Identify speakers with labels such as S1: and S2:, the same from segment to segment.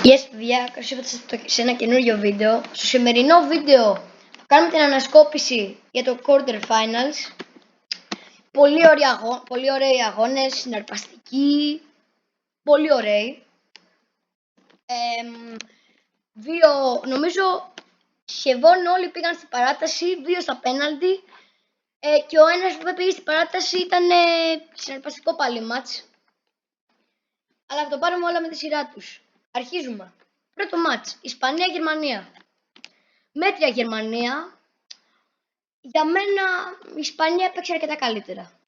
S1: Yes, παιδιά, καλώς ήρθατε σε ένα καινούριο βίντεο. Στο σημερινό βίντεο θα κάνουμε την ανασκόπηση για το Quarter Finals. Πολύ ωραίοι αγώνες, συναρπαστικοί, πολύ ωραίοι. Νομίζω σχεδόν όλοι πήγαν στην παράταση, 2 στα πέναλτι και ο ένας που πήγε στην παράταση ήταν συναρπαστικό πάλι μάτς. Αλλά θα το πάρουμε όλα με τη σειρά τους. Αρχίζουμε. Πρώτο μάτς, Ισπανία-Γερμανία. Μέτρια Γερμανία. Για μένα η Ισπανία έπαιξε αρκετά καλύτερα.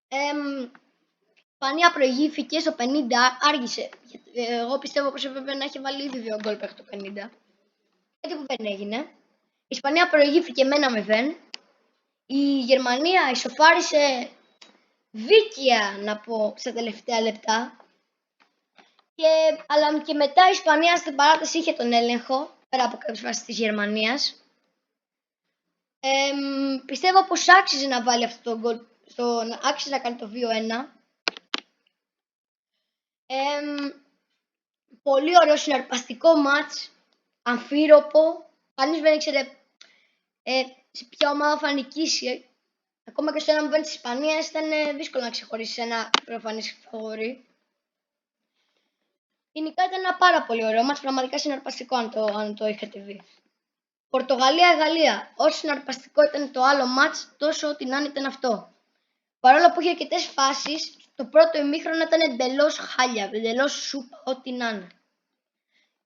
S1: Η Ισπανία προηγήθηκε στο 50, άργησε. Εγώ πιστεύω πως έπρεπε να έχει βάλει ήδη 2 γκολ μέχρι το 50. Κάτι που δεν έγινε. Η Ισπανία προηγήθηκε με 1-0. Η Γερμανία ισοφάρισε δίκαια, να πω, στα τελευταία λεπτά. Αλλά και μετά η Ισπανία στην παράταση είχε τον έλεγχο, πέρα από κάποιες φάσεις της Γερμανίας. Πιστεύω πως άξιζε να βάλει αυτό το γκολ, άξιζε να κάνει το 2-1. Πολύ ωραίο συναρπαστικό μάτς, αμφίροπο, κανείς δεν ήξερε σε ποια ομάδα θα νικήσει. Ακόμα και στο 1-0 της Ισπανίας ήταν δύσκολο να ξεχωρίσει ένα προφανής φαβορί. Γενικά ήταν ένα πάρα πολύ ωραίο μάτς, πραγματικά συναρπαστικό αν το είχατε δει. Πορτογαλία-Γαλλία. Όσο συναρπαστικό ήταν το άλλο μάτς, τόσο ό,τι να ήταν αυτό. Παρόλο που είχε αρκετές φάσεις, το πρώτο ημίχρονο ήταν εντελώς χάλια, εντελώς σούπα, ό,τι να είναι.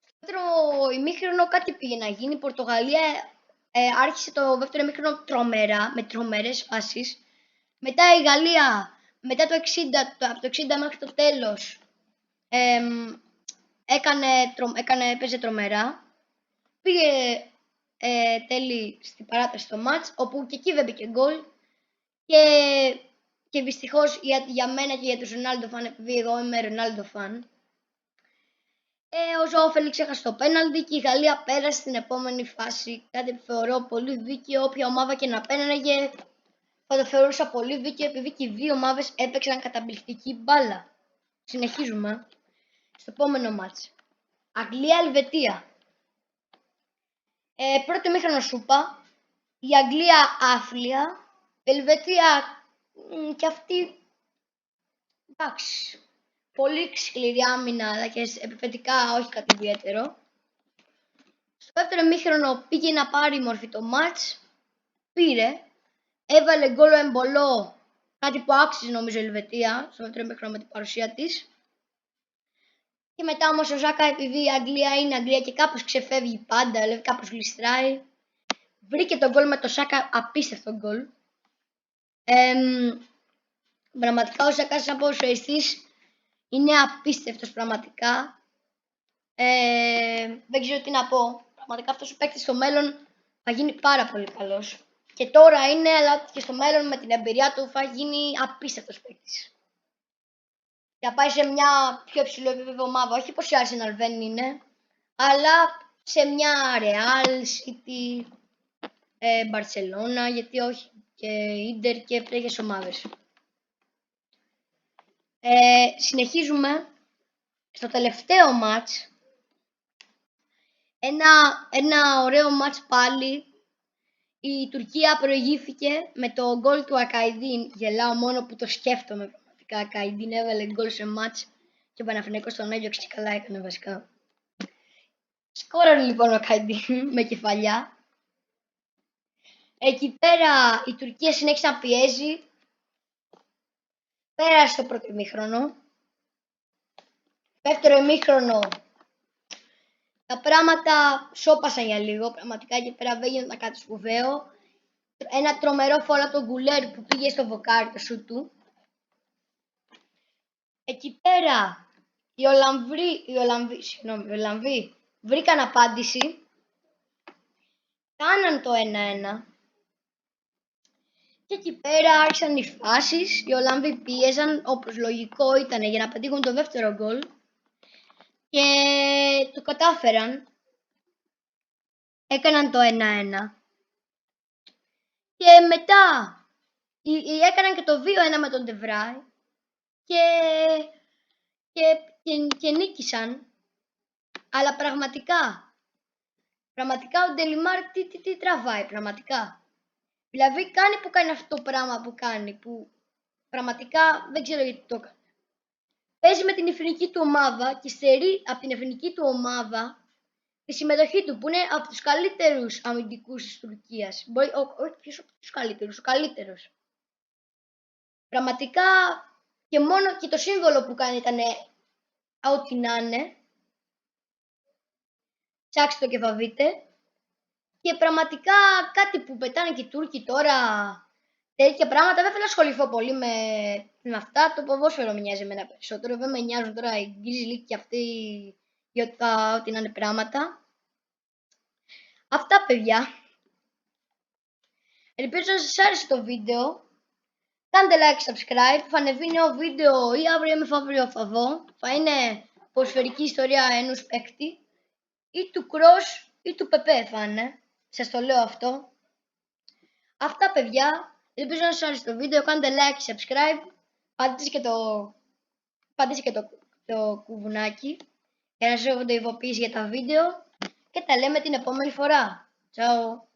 S1: Στο δεύτερο ημίχρονο κάτι πήγε να γίνει. Η Πορτογαλία άρχισε το δεύτερο ημίχρονο τρομερά, με τρομερές φάσεις. Μετά η Γαλλία, μετά το 60, από το 60 μέχρι το τέλος, έπαιζε τρομερά. Πήγε τέλει στην παράταση το μάτς, όπου και εκεί δεν μπήκε γκολ. Και δυστυχώς για μένα και για τους Ρονάλντο φαν, επειδή εγώ είμαι Ρονάλντο φαν, ο Ζωάο Φέλιξ έχασε το πέναλτι και η Γαλλία πέρασε στην επόμενη φάση. Κάτι που θεωρώ πολύ δίκαιο. Όποια ομάδα και να πέναγε, θα το θεωρούσα πολύ δίκαιο, επειδή και οι δύο ομάδες έπαιξαν καταπληκτική μπάλα. Συνεχίζουμε στο επόμενο μάτς. Αγγλία-Ελβετία. Πρώτο ημίχρονο σούπα. Η Αγγλία άθλια. Η Ελβετία και αυτή, εντάξει, πολύ σκληρή άμυνα, αλλά και επιθετικά όχι κάτι ιδιαίτερο. Στο δεύτερο ημίχρονο πήγε να πάρει μορφή το μάτς. Πήρε. Έβαλε γκολ ο Εμπολό, κάτι που άξιζε νομίζω η Ελβετία στο δεύτερο ημίχρονο με την παρουσία της. Και μετά όμως ο Ζάκα, επειδή η Αγγλία είναι Αγγλία και κάπως ξεφεύγει πάντα, δηλαδή κάπως γλιστράει, βρήκε τον γκολ με το Σάκα, απίστευτο γκολ. Πραγματικά ο Ζάκα σαν ποδοσφαιριστής είναι απίστευτος πραγματικά. Δεν ξέρω τι να πω. Πραγματικά αυτός ο παίκτης στο μέλλον θα γίνει πάρα πολύ καλός. Και τώρα είναι, αλλά και στο μέλλον με την εμπειρία του θα γίνει απίστευτος παίκτης. Θα πάει σε μια πιο υψηλό επίπεδο ομάδα. Όχι πως η Arsenal δεν είναι, αλλά σε μια Real, City, Barcelona, γιατί όχι, και Inter και τέτοιες ομάδες. Συνεχίζουμε στο τελευταίο μάτς. Ένα ωραίο μάτς πάλι. Η Τουρκία προηγήθηκε με το γκολ του Ακαϊντίν. Γελάω μόνο που το σκέφτομαι πραγματικά. Ακαϊντίν έβαλε γκολ σε μάτς και ο Παναθηναϊκός τον έδιωξε και καλά έκανε βασικά. Σκόραρε λοιπόν ο Ακαϊντίν με κεφαλιά. Εκεί πέρα η Τουρκία συνέχισε να πιέζει. Πέρασε το πρώτο ημίχρονο. Δεύτερο ημίχρονο τα πράγματα σώπασαν για λίγο. Πραγματικά εκεί πέρα δεν γίνεται κάτι σπουδαίο. Ένα τρομερό φόλα τον Γκουλέρ που πήγε στο βοκάρι το σούτ του. Εκεί πέρα οι Ολλανδοί βρήκαν απάντηση. Κάναν το 1-1. Και εκεί πέρα άρχισαν οι φάσεις. Οι Ολλανδοί πίεζαν όπως λογικό ήταν για να πετύχουν το δεύτερο γκολ. Και το κατάφεραν. Έκαναν το 1-1. Και μετά έκαναν και το 2-1 με τον Ντεβράι και νίκησαν. Αλλά πραγματικά ο Ντελιμάρ τι τραβάει, πραγματικά. Δηλαδή κάνει αυτό το πράγμα που κάνει, που πραγματικά δεν ξέρω γιατί το έκανε. Παίζει με την εθνική του ομάδα και στερεί από την εθνική του ομάδα τη συμμετοχή του, που είναι από τους καλύτερους αμυντικούς της Τουρκίας. Όχι ποιος από τους καλύτερους, ο καλύτερος. Πραγματικά και μόνο και το σύμβολο που κάνει ήταν ό,τι να είναι. Ψάξτε το και θα δείτε. Και πραγματικά κάτι που πετάνε και οι Τούρκοι τώρα, τέτοια πράγματα, δεν θέλω να ασχοληθώ πολύ με αυτά. Το ποδόσφαιρο με νοιάζει εμένα περισσότερο. Δεν με νοιάζουν τώρα οι Γκρίζλι και αυτοί για ό,τι να είναι πράγματα. Αυτά, παιδιά. Ελπίζω να σας άρεσε το βίντεο. Κάντε like, subscribe. Θα ανεβεί νέο βίντεο ή αύριο ή μεθαύριο θα δω. Θα είναι ποδοσφαιρική ιστορία ενός παίκτη. Ή του Cross ή του Πεπέ θα είναι. Σας το λέω αυτό. Αυτά, παιδιά. Ελπίζω να σας άρεσε το βίντεο. Κάντε like, subscribe. Πατήστε και το κουβουνάκι για να σας έρχονται ειδοποιήσεις για τα βίντεο. Και τα λέμε την επόμενη φορά. Ciao.